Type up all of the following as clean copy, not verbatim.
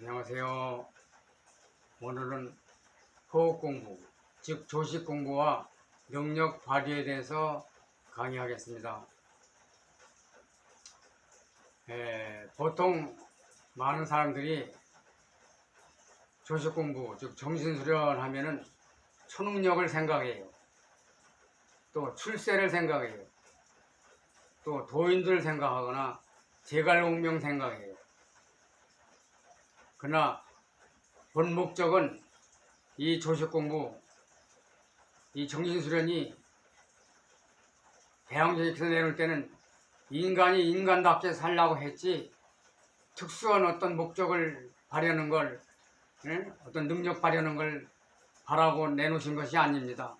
안녕하세요. 오늘은 호흡 공부, 즉 조식 공부와 능력 발휘에 대해서 강의하겠습니다. 보통 많은 사람들이 조식 공부, 즉 정신수련 하면은 초능력을 생각해요. 또 출세를 생각해요. 또 도인들 생각하거나 제갈공명 생각해요. 그러나 본 목적은 이 조식공부, 이 정신수련이 대항전에서 내놓을 때는 인간이 인간답게 살라고 했지 특수한 어떤 목적을 바라는 걸, 어떤 능력 바라는 걸 바라고 내놓으신 것이 아닙니다.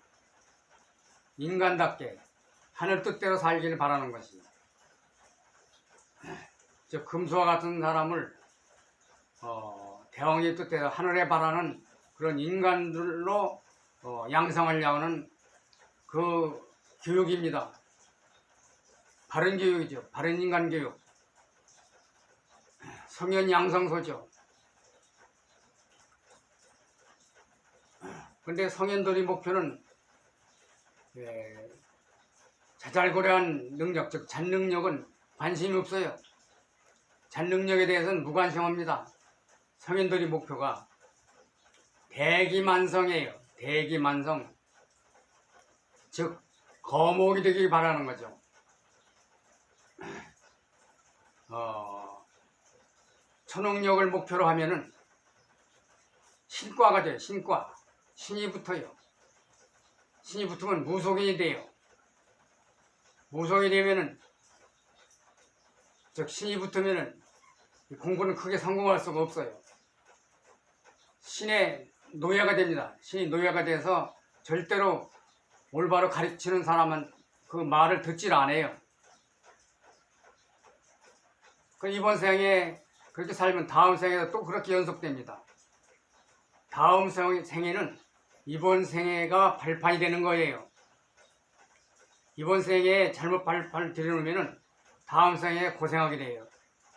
인간답게 하늘 뜻대로 살기를 바라는 것이, 즉 금수와 같은 사람을 대왕의 뜻대로 하늘에 바라는 그런 인간들로 양성하려고 하는 그 교육입니다. 바른 교육이죠. 바른 인간 교육. 성현 양성소죠. 그런데 성현들의 목표는 자잘고레한 능력, 즉 잔능력은 관심이 없어요. 잔능력에 대해서는 무관심합니다. 성현들의 목표가 대기만성이에요. 대기만성. 즉 거목이 되길 바라는 거죠. 초능력을 목표로 하면은 신과가 돼요. 신과. 신이 붙어요. 신이 붙으면 무속인이 돼요. 무속이 되면은, 즉 신이 붙으면은 공부는 크게 성공할 수가 없어요. 신의 노예가 됩니다. 신이 노예가 돼서 절대로 올바로 가르치는 사람은 그 말을 듣질 않아요. 그 이번 생에 그렇게 살면 다음 생에도 또 그렇게 연속됩니다. 다음 생에는 이번 생애가 발판이 되는 거예요. 이번 생에 잘못 발판을 들여놓으면 다음 생에 고생하게 돼요.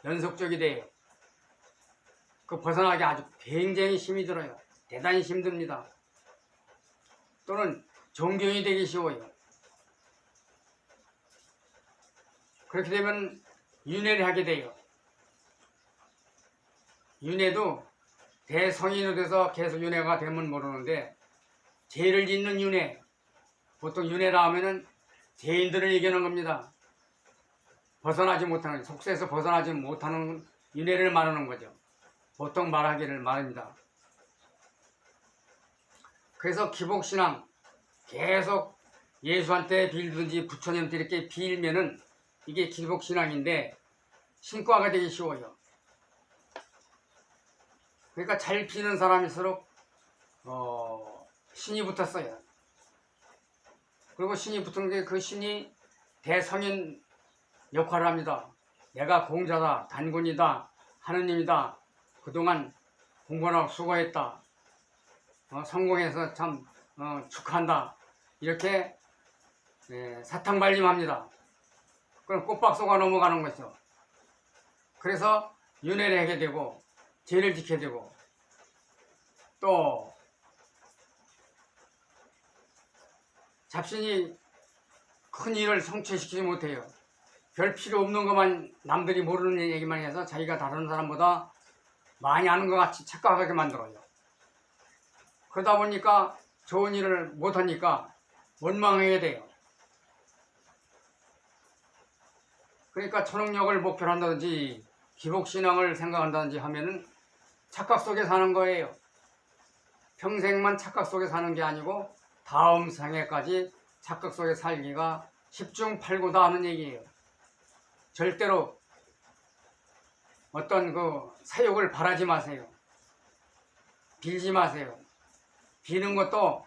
연속적이 돼요. 그 벗어나기 아주 굉장히 힘이 들어요. 대단히 힘듭니다. 또는 종교인이 되기 쉬워요. 그렇게 되면 윤회를 하게 돼요. 윤회도 대성인으로 돼서 계속 윤회가 되면 모르는데, 죄를 짓는 윤회, 보통 윤회라 하면은 죄인들을 이기는 겁니다. 벗어나지 못하는, 속세에서 벗어나지 못하는 윤회를 말하는 거죠. 보통 말하기를 말합니다. 그래서 기복신앙, 계속 예수한테 빌든지 부처님한테 이렇게 빌면은 이게 기복신앙인데 신과가 되기 쉬워요. 그러니까 잘 비는 사람일수록 신이 붙었어요. 그리고 신이 붙은 게 그 신이 대성인 역할을 합니다. 내가 공자다, 단군이다, 하느님이다. 그동안 공부하고 수고했다. 성공해서 참 축하한다. 이렇게 사탕발림합니다. 그럼 꽃박수가 넘어가는 것이죠. 그래서 윤회를 하게 되고 죄를 지켜야 되고, 또 잡신이 큰 일을 성취시키지 못해요. 별 필요 없는 것만 남들이 모르는 얘기만 해서 자기가 다른 사람보다 많이 아는 것 같이 착각하게 만들어요. 그러다 보니까 좋은 일을 못하니까 원망하게 돼요. 그러니까 초능력을 목표로 한다든지 기복신앙을 생각한다든지 하면은 착각 속에 사는 거예요. 평생만 착각 속에 사는 게 아니고 다음 생애까지 착각 속에 살기가 십중팔구다 하는 얘기예요. 절대로 어떤 그 사욕을 바라지 마세요. 빌지 마세요. 비는 것도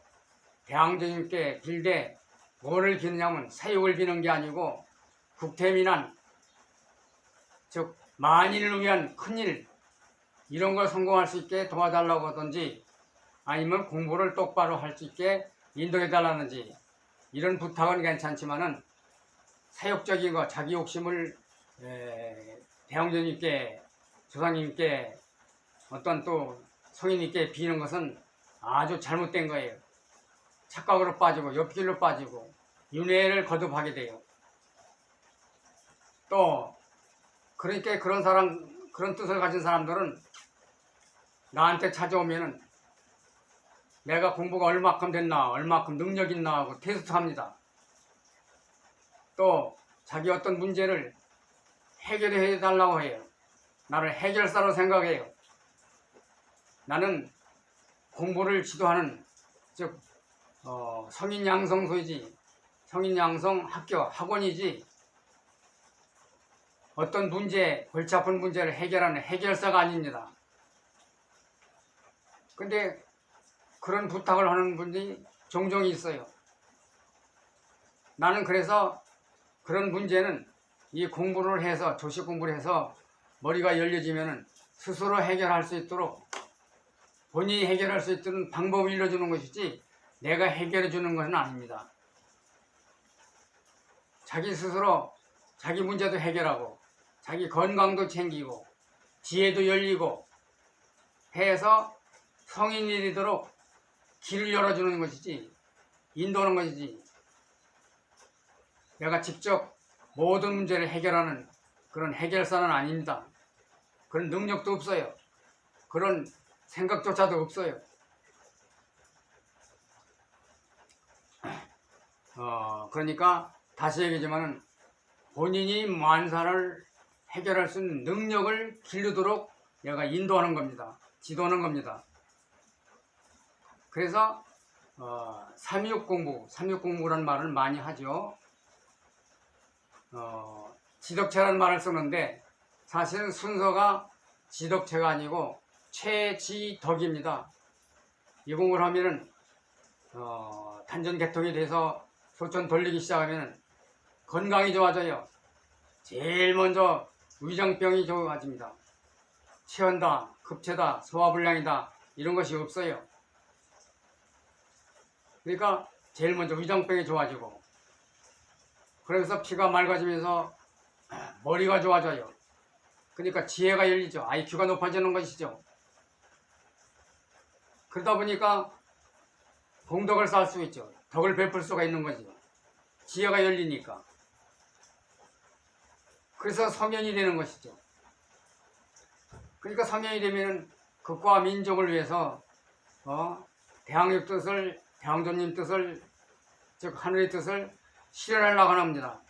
대항전님께 빌되 뭐를 비느냐면 사욕을 비는 게 아니고 국태민안, 즉 만인을 위한 큰일, 이런 걸 성공할 수 있게 도와달라고 하든지, 아니면 공부를 똑바로 할 수 있게 인도해달라는지, 이런 부탁은 괜찮지만은 사욕적인 거, 자기 욕심을 대왕전님께, 조상님께 어떤 또 성인 있게 비는 것은 아주 잘못된 거예요. 착각으로 빠지고 옆길로 빠지고 윤회를 거듭하게 돼요. 또 그러니까 그런 뜻을 가진 사람들은 나한테 찾아오면은 내가 공부가 얼마큼 됐나, 얼마큼 능력 있나 하고 테스트합니다. 또 자기 어떤 문제를 해결해 달라고 해요. 나를 해결사로 생각해요. 나는 공부를 지도하는 즉 성인 양성소이지, 성인 양성 학교 학원이지 어떤 문제, 골치 아픈 문제를 해결하는 해결사가 아닙니다. 근데 그런 부탁을 하는 분들이 종종 있어요. 나는 그래서 그런 문제는 이 공부를 해서, 조식 공부를 해서 머리가 열려지면은 스스로 해결할 수 있도록 본인이 해결할 수 있도록 방법을 일러주는 것이지 내가 해결해 주는 것은 아닙니다. 자기 스스로 자기 문제도 해결하고 자기 건강도 챙기고 지혜도 열리고 해서 성인이 되도록 길을 열어주는 것이지 인도하는 것이지 내가 직접 모든 문제를 해결하는 그런 해결사는 아닙니다. 그런 능력도 없어요. 그런 생각조차도 없어요. 그러니까 다시 얘기하지만은 본인이 만사를 해결할 수 있는 능력을 기르도록 내가 인도하는 겁니다. 지도하는 겁니다. 그래서 삼육공부라는 말을 많이 하죠. 지덕체라는 말을 쓰는데 사실은 순서가 지덕체가 아니고 최지덕입니다. 이 공부를 하면은 단전개통이 돼서 소천 돌리기 시작하면 건강이 좋아져요. 제일 먼저 위장병이 좋아집니다. 체한다, 급체다, 소화불량이다 이런 것이 없어요. 그러니까 제일 먼저 위장병이 좋아지고 그러면서 피가 맑아지면서 머리가 좋아져요. 그러니까 지혜가 열리죠. IQ가 높아지는 것이죠. 그러다 보니까 공덕을 쌓을 수 있죠. 덕을 베풀 수가 있는 거죠. 지혜가 열리니까. 그래서 성현이 되는 것이죠. 그러니까 성현이 되면은 국가와 민족을 위해서 대왕님 뜻을, 대왕조님 뜻을, 즉 하늘의 뜻을 실현하려고 합니다.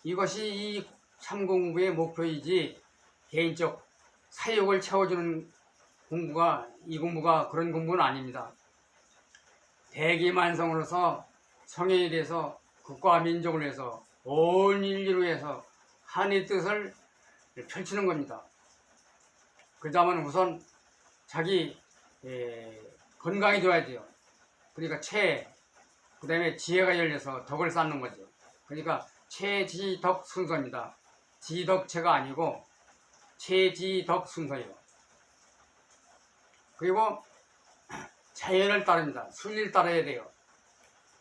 이것이 이 참공부의 목표이지 개인적 사욕을 채워주는 공부가, 이 공부가 그런 공부는 아닙니다. 대기만성으로서 성현이 돼서 국가와 민족을 위해서 온 인류를 위해서 하늘의 뜻을 펼치는 겁니다. 그러자면 우선 자기 건강이 좋아야 돼요. 그러니까 그 다음에 지혜가 열려서 덕을 쌓는 거죠. 그러니까 최지덕 순서입니다. 지덕체가 아니고 최지덕 순서예요. 그리고 자연을 따릅니다. 순리를 따라야 돼요.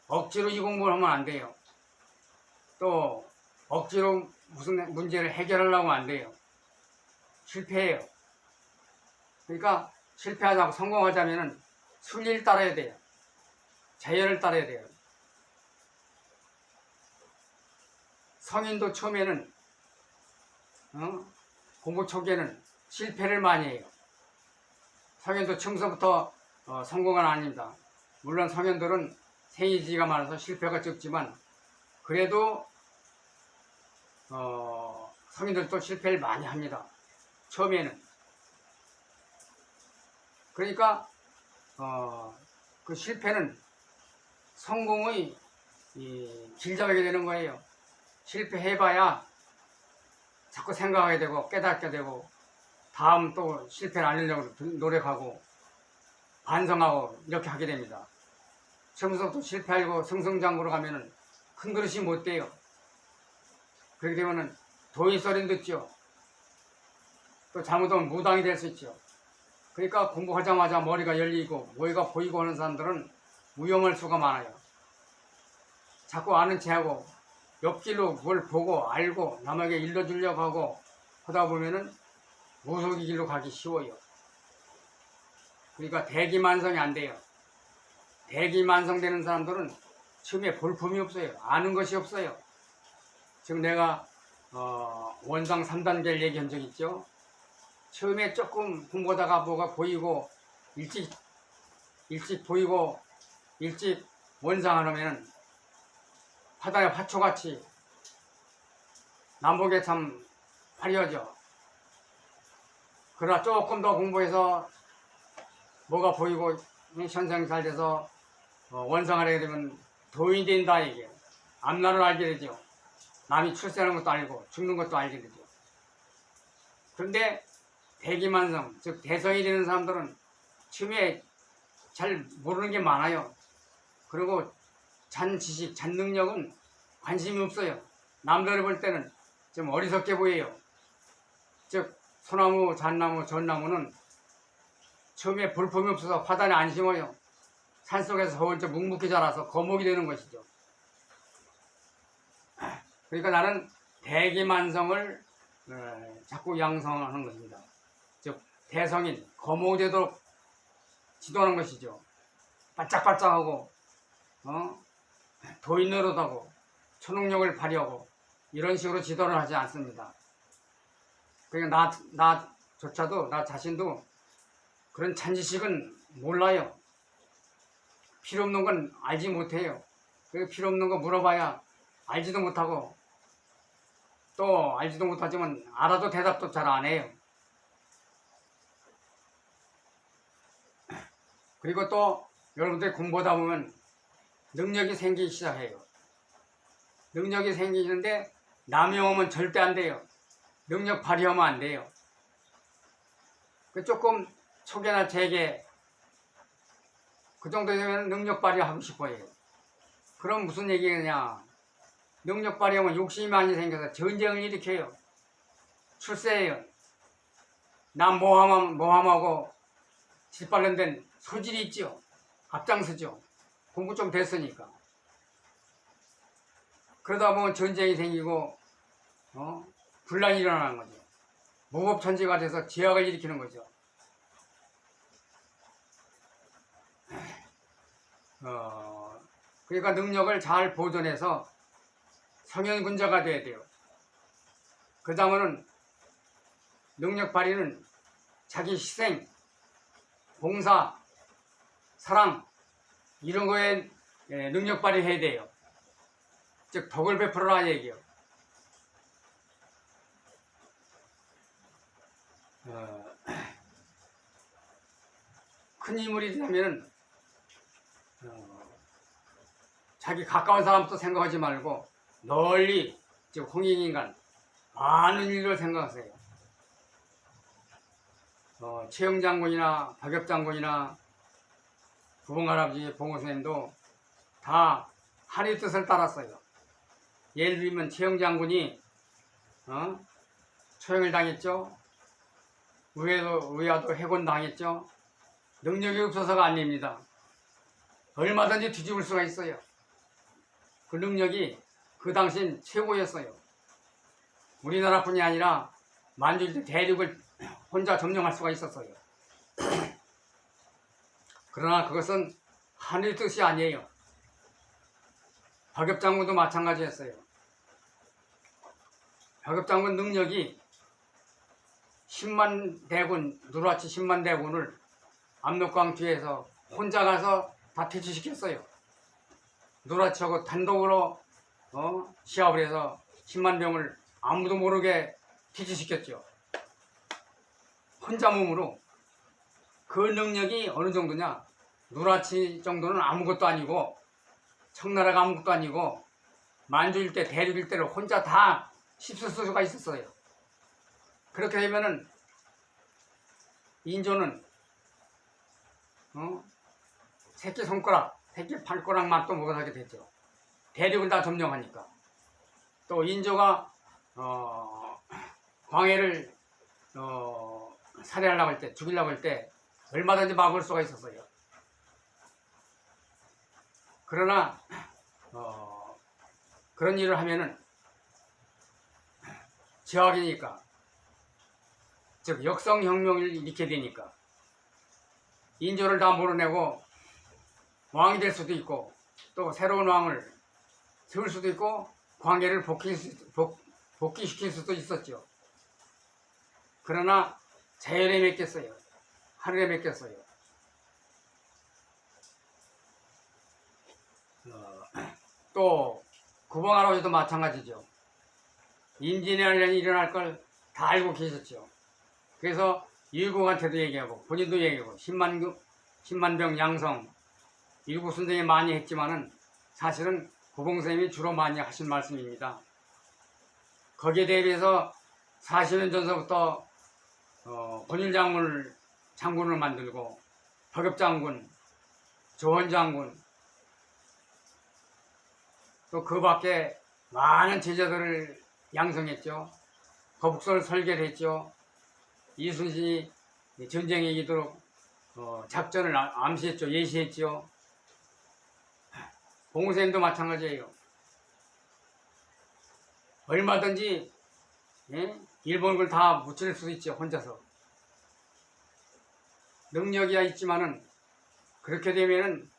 억지로 이 공부를 하면 안 돼요. 또 억지로 무슨 문제를 해결하려고 안 돼요. 실패해요. 그러니까 실패하자고 성공하자면은 순리를 따라야 돼요. 자연을 따라야 돼요. 성인도 처음에는 공부 초기에는 실패를 많이 해요. 성인도 처음부터 성공은 아닙니다. 물론 성인들은 생이지가 많아서 실패가 적지만 그래도 성인들도 실패를 많이 합니다. 처음에는. 그러니까 그 실패는 성공의 길잡이게 되는 거예요. 실패해봐야 자꾸 생각하게 되고 깨닫게 되고 다음 또 실패를 안 하려고 노력하고 반성하고 이렇게 하게 됩니다. 처음부터 실패하고 승승장구로 가면은 큰 그릇이 못 돼요. 그렇게 되면은 도인설인 듣죠. 또 잘못하면 무당이 될 수 있죠. 그러니까 공부하자마자 머리가 열리고 머리가 보이고 하는 사람들은 위험할 수가 많아요. 자꾸 아는 체하고 옆길로 뭘 보고 알고 남에게 일러주려고 하고 하다 보면은 무속의 길로 가기 쉬워요. 그러니까 대기만성이 안 돼요. 대기만성되는 사람들은 처음에 볼품이 없어요. 아는 것이 없어요. 지금 내가 원상 3단계를 얘기한 적 있죠. 처음에 조금 공부하다가 뭐가 보이고 일찍 보이고 일찍 원상하려면 바다의 화초같이 남북에 참 화려하죠. 그러나 조금 더 공부해서 뭐가 보이고 현상이 잘 돼서 원상을 하게 되면 도인이 된다 이게. 앞날을 알게 되죠. 남이 출세하는 것도 알고 죽는 것도 알게 되죠. 그런데 대기만성, 즉 대성이 되는 사람들은 처음에 잘 모르는 게 많아요. 그리고 잔 지식, 잔 능력은 관심이 없어요. 남들을 볼 때는 좀 어리석게 보여요. 즉 소나무, 잣나무, 전나무는 처음에 볼품이 없어서 화단에 안 심어요. 산속에서 서울저 묵묵히 자라서 거목이 되는 것이죠. 그러니까 나는 대기만성을 자꾸 양성하는 것입니다. 즉 대성인, 거목이 되도록 지도하는 것이죠. 바짝바짝하고 도인 노릇하고 초능력을 발휘하고 이런 식으로 지도를 하지 않습니다. 그러니까 나조차도 나 자신도 그런 잔지식은 몰라요. 필요 없는 건 알지 못해요. 필요 없는 거 물어봐야 알지도 못하고 또 알지도 못하지만 알아도 대답도 잘 안 해요. 그리고 또 여러분들이 공부하다 보면 능력이 생기기 시작해요. 능력이 생기는데 남용하면 절대 안 돼요. 능력 발휘하면 안 돼요. 조금 초계나 재계 그 정도 되면 능력 발휘하고 싶어요. 그럼 무슨 얘기냐? 능력 발휘하면 욕심이 많이 생겨서 전쟁을 일으켜요. 출세해요. 남 모함하고 짓밟는 데는 소질이 있죠. 앞장서죠. 공부 좀 됐으니까. 그러다 보면 전쟁이 생기고 분란이 일어나는 거죠. 무법천지가 돼서 제약을 일으키는 거죠. 그러니까 능력을 잘 보존해서 성현군자가 돼야 돼요. 그 다음에는 능력 발휘는 자기 희생, 봉사, 사랑 이런 거에 능력 발휘해야 돼요. 즉 덕을 베풀어라 얘기요. 큰 인물이 되면은 자기 가까운 사람도 생각하지 말고 널리 즉 홍익인간 많은 일을 생각하세요. 최영 장군이나 박엽 장군이나 부흥할아버지 봉호선생님도 다 하나의 뜻을 따랐어요. 예를 들면 최영 장군이 초행을 당했죠. 의아도 해곤당했죠. 능력이 없어서가 아닙니다. 얼마든지 뒤집을 수가 있어요. 그 능력이 그 당시엔 최고였어요. 우리나라뿐이 아니라 만주일 대륙을 혼자 점령할 수가 있었어요. 그러나 그것은 하늘의 뜻이 아니에요. 박엽장군도 마찬가지였어요. 박엽장군 능력이 10만 대군, 누라치 10만 대군을 압록강 뒤에서 혼자 가서 다 퇴치시켰어요. 누라치하고 단독으로 시합을 해서 10만 병을 아무도 모르게 퇴치시켰죠. 혼자 몸으로. 그 능력이 어느 정도냐? 누라치 정도는 아무것도 아니고 청나라가 아무것도 아니고 만주일대, 대륙일대를 혼자 다 휩쓸 수가 있었어요. 그렇게 되면은 인조는 새끼 손가락, 새끼 발가락만 또 못하게 됐죠. 대륙을 다 점령하니까. 또 인조가 광해를 살해하려고 할 때, 죽이려고 할 때 얼마든지 막을 수가 있었어요. 그러나 그런 일을 하면은 제약이니까 즉 역성혁명을 일으키게 되니까 인조를 다 몰아내고 왕이 될 수도 있고 또 새로운 왕을 세울 수도 있고 관계를 복귀시킬 수도 있었죠. 그러나 자연에 맡겼어요. 하늘에 맡겼어요. 또 구봉할아버지도 마찬가지죠. 임진왜란이 일어날 걸 다 알고 계셨죠. 그래서 일국한테도 얘기하고 본인도 얘기하고 10만병 양성 일국순정이 많이 했지만은 사실은 구봉선생님이 주로 많이 하신 말씀입니다. 거기에 대비해서 40년 전서부터 권율장군을 장군을 만들고 덕엽장군, 조원장군 또 그 밖에 많은 제자들을 양성했죠. 거북선을 설계를 했죠. 이순신이 전쟁에 이기도록 작전을 암시했죠. 예시했죠. 봉우쌤도 마찬가지예요. 얼마든지 일본을 다 무칠 수 있죠. 혼자서. 능력이야 있지만은 그렇게 되면은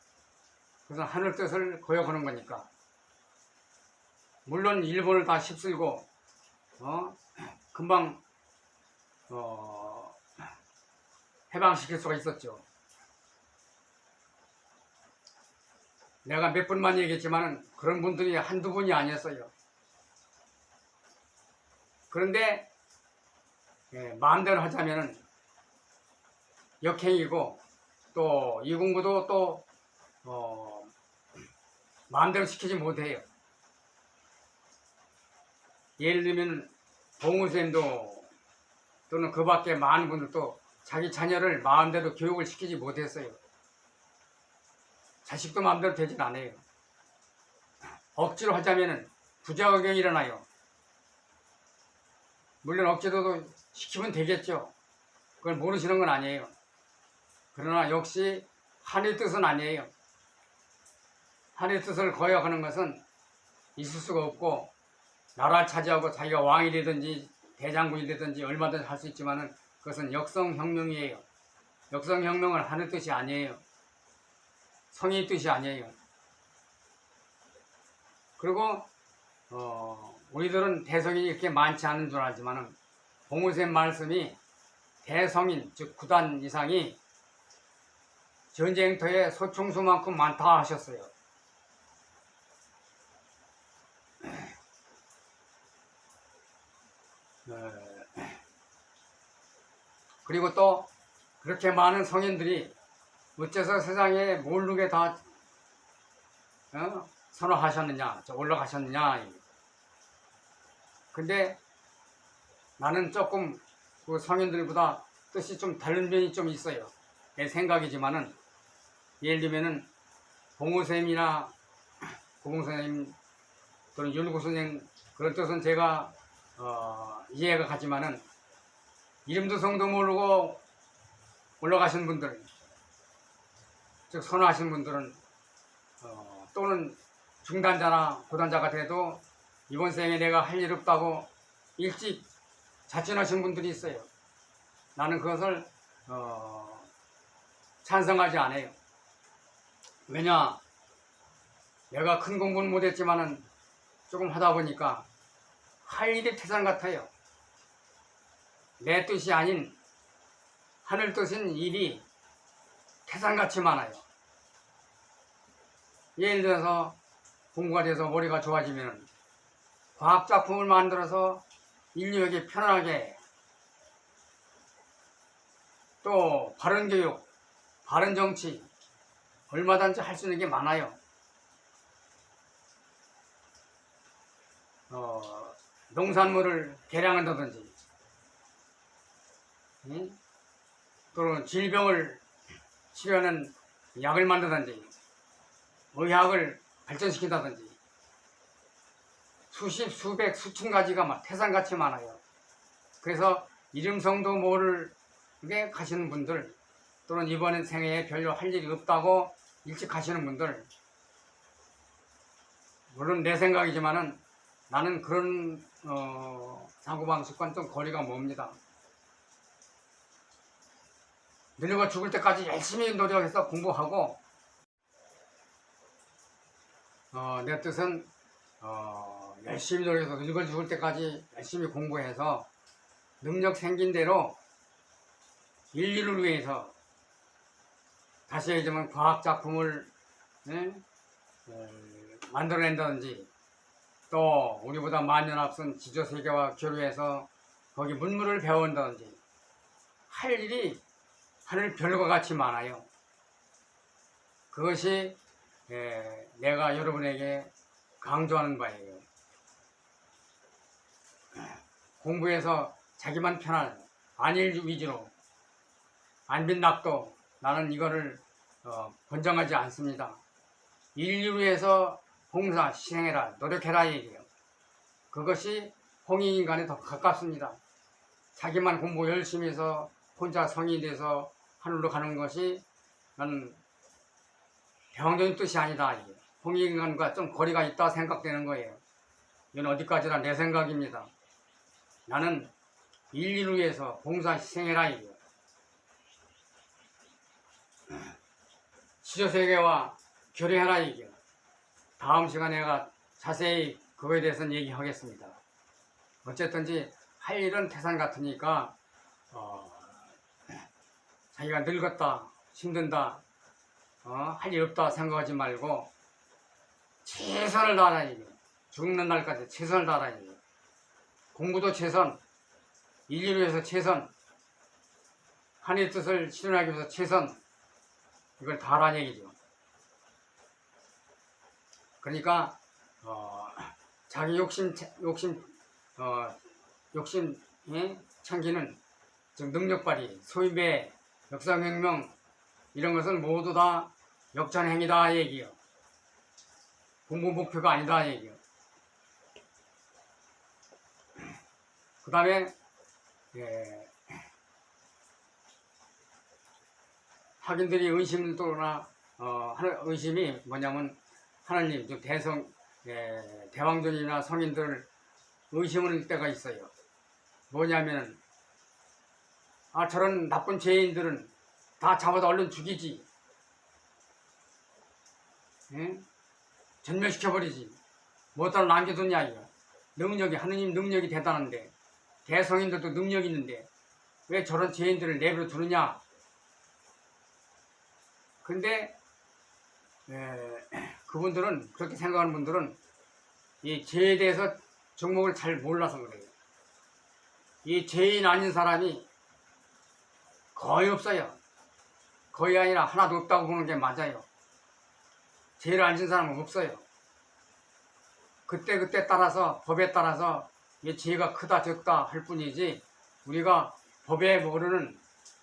그것은 하늘 뜻을 거역하는 거니까. 물론 일본을 다 휩쓸고 금방 해방시킬 수가 있었죠. 내가 몇 분만 얘기했지만은 그런 분들이 한두 분이 아니었어요. 그런데 마음대로 하자면은 역행이고 또 이 공부도 또 마음대로 시키지 못해요. 예를 들면 봉우쌤도 또는 그 밖에 많은 분들도 자기 자녀를 마음대로 교육을 시키지 못했어요. 자식도 마음대로 되진 않아요. 억지로 하자면은 부작용이 일어나요. 물론 억지로도 시키면 되겠죠. 그걸 모르시는 건 아니에요. 그러나 역시 하늘의 뜻은 아니에요. 하늘의 뜻을 거역하는 것은 있을 수가 없고 나라를 차지하고 자기가 왕이 되든지 대장군이 되든지 얼마든지 할 수 있지만은 그것은 역성혁명이에요. 역성혁명은 하늘 뜻이 아니에요. 성의 뜻이 아니에요. 그리고 우리들은 대성인이 이렇게 많지 않은 줄 알지만은 봉우쌤 말씀이 대성인 즉 9단 이상이 전쟁터에 소총수만큼 많다 하셨어요. 그리고 또 그렇게 많은 성인들이 어째서 세상에 모르게 다 선호하셨느냐, 올라가셨느냐. 근데 나는 조금 그 성인들보다 뜻이 좀 다른 면이 좀 있어요. 내 생각이지만은 예를 들면은 봉우쌤이나 고봉선생님 또는 윤구선생 그런 뜻은 제가 이해가 가지만은 이름도 성도 모르고 올라가신 분들 즉 선호하신 분들은 또는 중단자나 고단자가 돼도 이번 생에 내가 할 일 없다고 일찍 자진하신 분들이 있어요. 나는 그것을 찬성하지 않아요. 왜냐 내가 큰 공부는 못했지만은 조금 하다 보니까 할 일이 태산 같아요. 내 뜻이 아닌 하늘 뜻인 일이 태산같이 많아요. 예를 들어서 공부가 돼서 머리가 좋아지면 과학작품을 만들어서 인류에게 편안하게 또 바른교육, 바른정치 얼마든지 할 수 있는 게 많아요. 농산물을 개량한다든지 또는 질병을 치료하는 약을 만든다든지 의학을 발전시킨다든지 수십, 수백, 수천 가지가 막 태산같이 많아요. 그래서 이름성도 모르게 가시는 분들 또는 이번 생애에 별로 할 일이 없다고 일찍 가시는 분들 물론 내 생각이지만은 나는 그런 사고방식과는 좀 거리가 멉니다. 늙어 죽을 때까지 열심히 노력해서 공부하고 내 뜻은 열심히 노력해서 늙어 죽을 때까지 열심히 공부해서 능력 생긴 대로 인류를 위해서 다시 얘기하면 과학작품을 만들어낸다든지 또 우리보다 만년 앞선 지조세계와 교류해서 거기 문물을 배운다든지 할 일이 하늘 별과 같이 많아요. 그것이 내가 여러분에게 강조하는 바예요. 공부해서 자기만 편한 안일 위주로 안빈낙도 나는 이거를 권장하지 않습니다. 인류를 위해서 봉사, 희생해라, 노력해라 얘기해요. 그것이 홍익인간에 더 가깝습니다. 자기만 공부 열심히 해서 혼자 성인이 돼서 하늘로 가는 것이 나는 대왕적인 뜻이 아니다. 홍익인간과 좀 거리가 있다 생각되는 거예요. 이건 어디까지나 내 생각입니다. 나는 인류를 위해서 봉사, 희생해라 이게요. 지조세계와 교류해라 이게요. 다음 시간에 내가 자세히 그거에 대해서는 얘기하겠습니다. 어쨌든지 할 일은 태산 같으니까 자기가 늙었다, 힘든다, 할 일 없다 생각하지 말고 최선을 다하라 이게. 죽는 날까지 최선을 다하라 이게. 공부도 최선, 인류를 위해서 최선, 하나님의 뜻을 실현하기 위해서 최선, 이걸 다하라는 얘기죠. 그러니까 자기 욕심 챙기는 즉 능력발휘, 소유배, 역사혁명 이런 것은 모두 다 역전행위다 얘기요. 공부 목표가 아니다 얘기요. 그 다음에 학인들이 의심도나 의심이 뭐냐면 하나님, 즉 대왕존이나 성인들을 의심할 때가 있어요. 뭐냐면은 저런 나쁜 죄인들은 다 잡아다 얼른 죽이지, 전멸시켜버리지, 뭐따로 남겨두냐 이거. 능력이 하느님 능력이 대단한데 대성인들도 능력이 있는데 왜 저런 죄인들을 내버려 두느냐. 근데 그분들은, 그렇게 생각하는 분들은 이 죄에 대해서 정목을 잘 몰라서 그래요. 이 죄인 아닌 사람이 거의 없어요. 거의 아니라 하나도 없다고 보는 게 맞아요. 죄를 안 진 사람은 없어요. 그때 따라서, 법에 따라서 이 죄가 크다 적다 할 뿐이지 우리가 법에 모르는,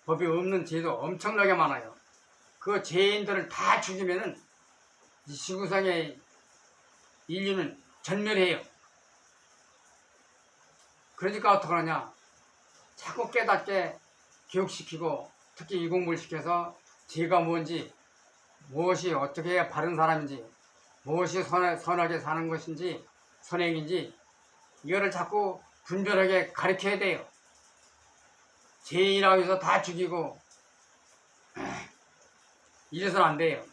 법이 없는 죄도 엄청나게 많아요. 그 죄인들을 다 죽이면은 이 지구상의 인류는 전멸해요. 그러니까 어떡하느냐, 자꾸 깨닫게 교육시키고 특히 이 공부를 시켜서 죄가 뭔지, 무엇이 어떻게 해야 바른 사람인지, 무엇이 선하게 사는 것인지, 선행인지 이거를 자꾸 분별하게 가르쳐야 돼요. 죄인이라고 해서 다 죽이고 이래서는 안 돼요.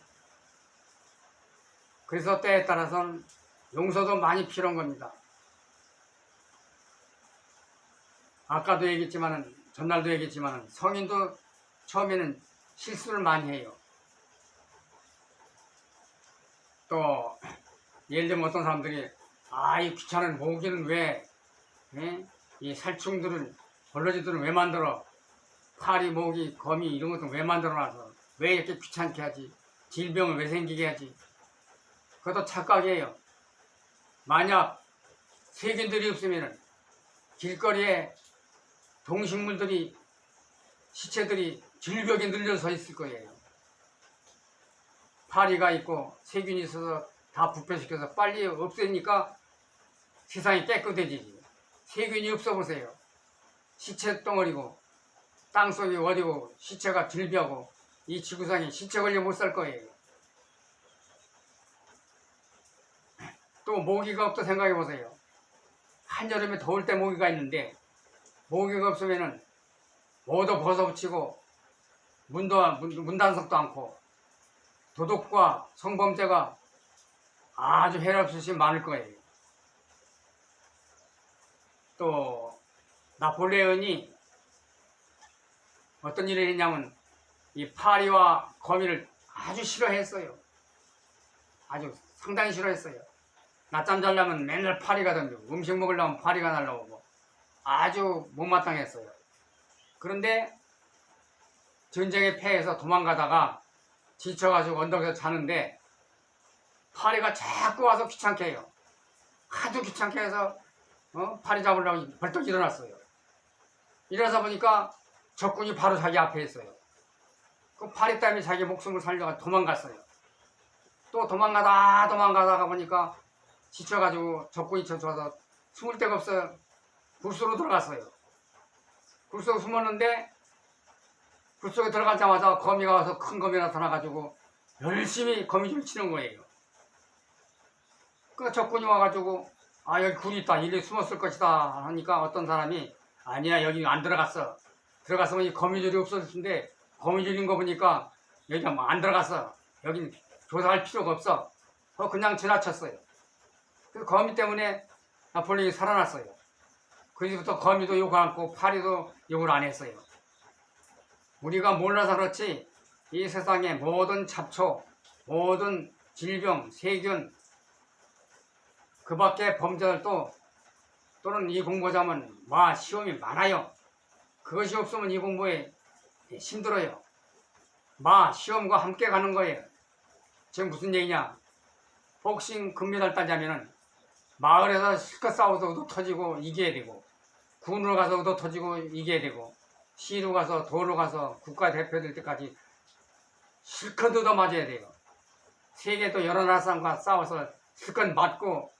그래서 때에 따라서는 용서도 많이 필요한 겁니다. 아까도 얘기했지만은, 전날도 얘기했지만은 성인도 처음에는 실수를 많이 해요. 또 예를 들면 어떤 사람들이 이 귀찮은 모기는 왜, 이 살충들은, 벌러지들은 왜 만들어, 파리, 모기, 거미 이런 것도 왜 만들어놔서 왜 이렇게 귀찮게 하지, 질병을 왜 생기게 하지. 그것도 착각이에요. 만약 세균들이 없으면 길거리에 동식물들이, 시체들이 질벽에 늘려 서 있을 거예요. 파리가 있고 세균이 있어서 다 부패시켜서 빨리 없애니까 세상이 깨끗해지지. 세균이 없어보세요. 시체 덩어리고 땅속이 어디고 시체가 질비하고 이 지구상에 시체 걸려 못 살 거예요. 또 모기가 없다 생각해보세요. 한여름에 더울 때 모기가 있는데 모기가 없으면은 뭐도 벗어붙이고 문단속도 않고 도둑과 성범죄가 아주 해롭듯이 많을 거예요. 또 나폴레온이 어떤 일을 했냐면 이 파리와 거미를 아주 싫어했어요. 아주 상당히 싫어했어요. 낮잠 자려면 맨날 파리가 던지고 음식 먹으려면 파리가 날라오고 아주 못마땅했어요. 그런데 전쟁에 패해서 도망가다가 지쳐가지고 언덕에서 자는데 파리가 자꾸 와서 귀찮게 해요. 하도 귀찮게 해서 파리 잡으려고 벌떡 일어났어요. 일어나서 보니까 적군이 바로 자기 앞에 있어요. 그 파리 때문에 자기 목숨을 살려가 도망갔어요. 또 도망가다가 보니까 지쳐가지고 적군이 쳐서 숨을 데가 없어요. 굴속으로 들어갔어요. 굴속에 숨었는데 굴속에 들어가자마자 거미가 와서 큰 거미가 나타나가지고 열심히 거미줄 치는 거예요. 그 적군이 와가지고 여기 굴이 있다. 일리 숨었을 것이다 하니까 어떤 사람이 아니야 여기 안 들어갔어. 들어갔으면 이 거미줄이 없어질 텐데 거미줄인 거 보니까 여기 안 들어갔어. 여긴 조사할 필요가 없어. 그냥 지나쳤어요. 그 거미 때문에 나폴레옹이 살아났어요. 그 이후부터 거미도 욕을 안고 파리도 욕을 안 했어요. 우리가 몰라서 그렇지 이 세상의 모든 잡초, 모든 질병, 세균 그 밖에 범죄들도 또는 이 공부자면 시험이 많아요. 그것이 없으면 이 공부에 힘들어요. 시험과 함께 가는 거예요. 지금 무슨 얘기냐? 복싱 금메달 따자면은 마을에서 실컷 싸워서 얻어 터지고 이겨야 되고 군으로 가서 얻어 터지고 이겨야 되고 시로 가서 도로 가서 국가대표 될 때까지 실컷 얻어 맞아야 돼요. 세계도 여러 나라 사람과 싸워서 실컷 맞고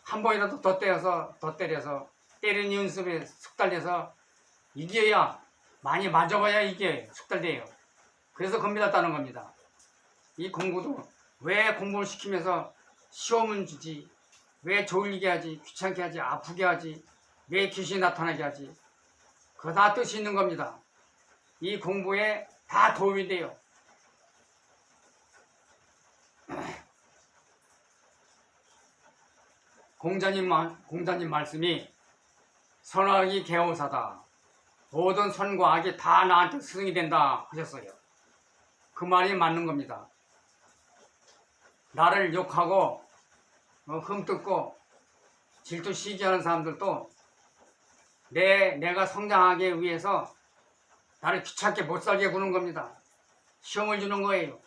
한 번이라도 더 때려서 때리는 연습에 숙달돼서 이겨야 많이 맞아봐야 이게 숙달돼요. 그래서 금메달 따는 겁니다. 이 공부도 왜 공부를 시키면서 시험은 주지? 왜 졸리게 하지? 귀찮게 하지? 아프게 하지? 왜 귀신이 나타나게 하지? 그거 다 뜻이 있는 겁니다. 이 공부에 다 도움이 돼요. 공자님 말씀이 선악이 개오사다. 모든 선과 악이 다 나한테 스승이 된다 하셨어요. 그 말이 맞는 겁니다. 나를 욕하고 흠뜯고 질투 시기하는 사람들도 내가 성장하기 위해서 나를 귀찮게 못 살게 구는 겁니다. 시험을 주는 거예요.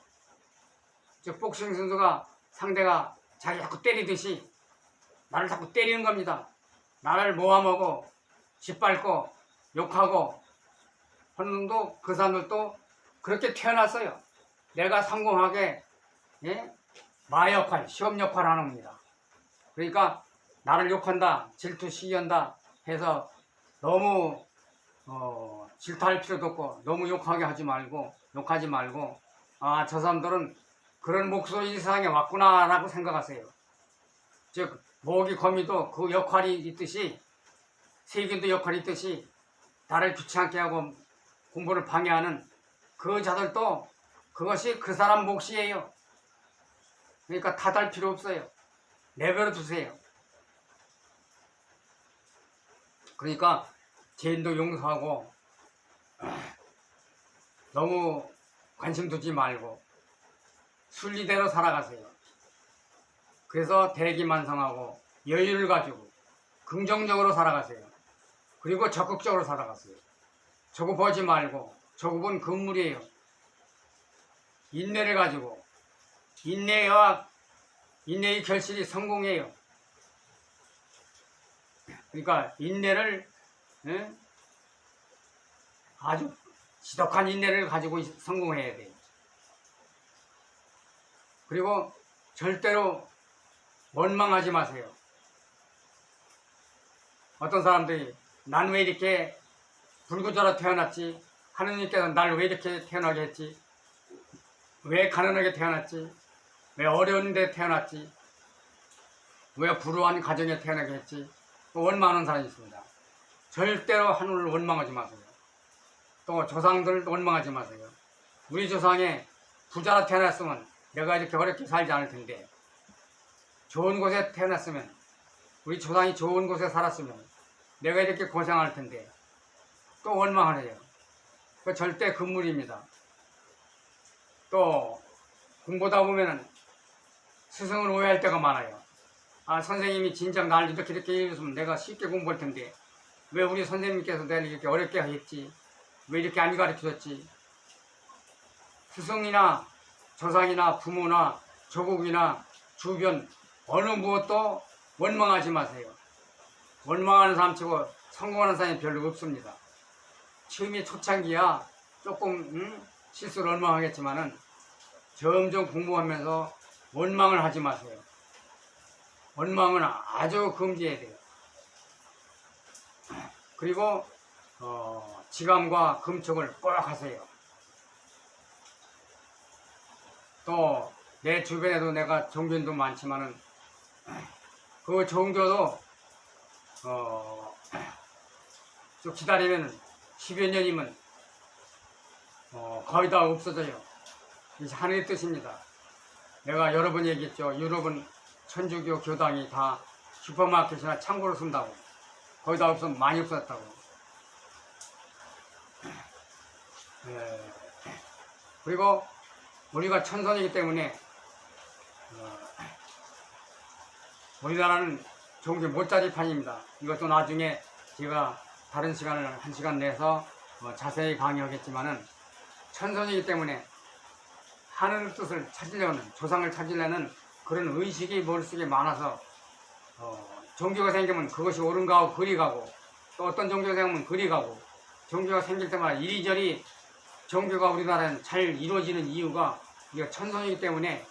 즉 복싱 선수가 상대가 자기 자꾸 때리듯이 나를 자꾸 때리는 겁니다. 나를 모함하고 짓밟고 욕하고 하는 놈도 그 사람들도 그렇게 태어났어요. 내가 성공하게 마 역할, 시험 역할을 하는 겁니다. 그러니까 나를 욕한다, 질투 시기한다 해서 너무 질투할 필요도 없고 너무 욕하지 말고 저 사람들은 그런 목소리 이 세상에 왔구나 라고 생각하세요. 즉 모기 거미도 그 역할이 있듯이 세균도 역할이 있듯이 나를 귀찮게 하고 공부를 방해하는 그 자들도 그것이 그 사람 몫이에요. 그러니까 탓할 필요 없어요. 내버려 두세요. 그러니까 죄인도 용서하고 너무 관심 두지 말고 순리대로 살아가세요. 그래서 대기만성하고 여유를 가지고 긍정적으로 살아가세요. 그리고 적극적으로 살아가세요. 저거 보지 말고 저거 금물이에요. 인내를 가지고 인내의 결실이 성공이에요. 그러니까 인내를 아주 지독한 인내를 가지고 성공해야 돼요. 그리고 절대로 원망하지 마세요. 어떤 사람들이 난 왜 이렇게 불구저로 태어났지? 하느님께서 날 왜 이렇게 태어나게 했지? 왜 가난하게 태어났지? 왜 어려운 데 태어났지? 왜 불우한 가정에 태어나게 했지? 원망하는 사람이 있습니다. 절대로 하늘을 원망하지 마세요. 또 조상들 원망하지 마세요. 우리 조상에 부자로 태어났으면 내가 이렇게 어렵게 살지 않을 텐데, 좋은 곳에 태어났으면, 우리 조상이 좋은 곳에 살았으면 내가 이렇게 고생할 텐데 또 원망하네요. 그 절대 금물입니다. 또 공부하다 보면은 스승을 오해할 때가 많아요. 아, 선생님이 진작 날 이렇게 읽었으면 내가 쉽게 공부할 텐데 왜 우리 선생님께서 내가 이렇게 어렵게 했지? 왜 이렇게 안 가르쳐줬지? 스승이나 조상이나 부모나 조국이나 주변 어느 무엇도 원망하지 마세요. 원망하는 사람 치고 성공하는 사람이 별로 없습니다. 처음에 초창기야 조금 실수를 원망하겠지만은 점점 공부하면서 원망을 하지 마세요. 원망은 아주 금지해야 돼요. 그리고 지감과 금촉을 꼭 하세요. 또 내 주변에도 내가 종교인도 많지만은 그 종교도 좀 기다리면 10여 년이면 거의 다 없어져요. 이게 하늘의 뜻입니다. 내가 여러 번 얘기했죠. 유럽은 천주교 교당이 다 슈퍼마켓이나 창고로 쓴다고. 거의 다 없으면 많이 없어졌다고. 그리고 우리가 천선이기 때문에 우리나라는 종교 못자리판입니다. 이것도 나중에 제가 다른 시간을 1시간 내서 자세히 강의하겠지만은 천선이기 때문에 하늘 뜻을 찾으려는, 조상을 찾으려는 그런 의식이 머릿속에 많아서 종교가 생기면 그것이 옳은가 하고 그리 가고, 또 어떤 종교가 생기면 그리 가고, 종교가 생길 때마다 이리저리 종교가 우리나라는 잘 이루어지는 이유가 우리가 천선이기 때문에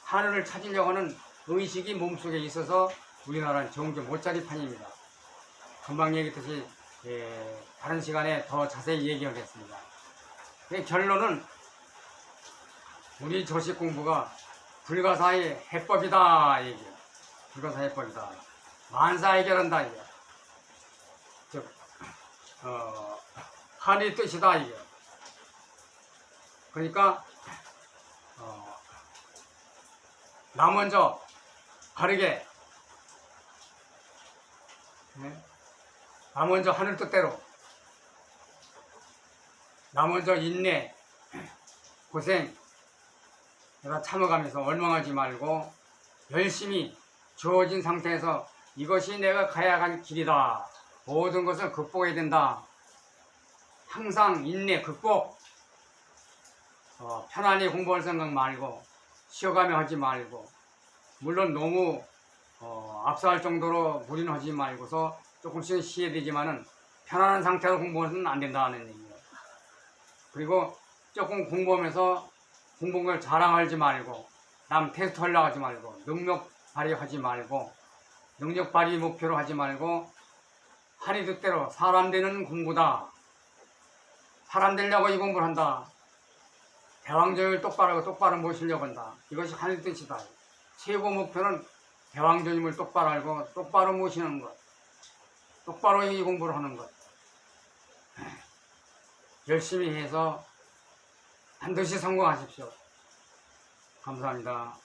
하늘을 찾으려고 하는 의식이 몸속에 있어서 우리나라는 종교 못자리판입니다. 금방 얘기했듯이 다른 시간에 더 자세히 얘기하겠습니다. 결론은 우리 조식 공부가 불가사의 해법이다 얘기예요. 불가사의 해법이다. 만사 해결한다 이게. 즉 하늘의 뜻이다 이게. 그러니까 나 먼저 바르게, 나 먼저 하늘 뜻대로, 나 먼저 인내, 고생 내가 참아가면서 원망하지 말고 열심히 주어진 상태에서 이것이 내가 가야 할 길이다. 모든 것을 극복해야 된다. 항상 인내, 극복. 편안히 공부할 생각 말고 쉬어가며 하지 말고, 물론 너무 압사할 정도로 무리는 하지 말고서 조금씩은 쉬어야 되지만은 편안한 상태로 공부하면 안 된다는 얘기예요. 그리고 조금 공부하면서 공부한 걸 자랑하지 말고, 남 테스트 하려고 하지 말고, 능력 발휘하지 말고, 능력 발휘 목표로 하지 말고, 하리 뜻대로 사람 되는 공부다. 사람 되려고 이 공부를 한다. 대왕정을 똑바로 모시려고 한다. 이것이 하늘 뜻이다. 최고 목표는 대왕조님을 똑바로 알고 똑바로 모시는 것, 똑바로 이 공부를 하는 것. 열심히 해서 반드시 성공하십시오. 감사합니다.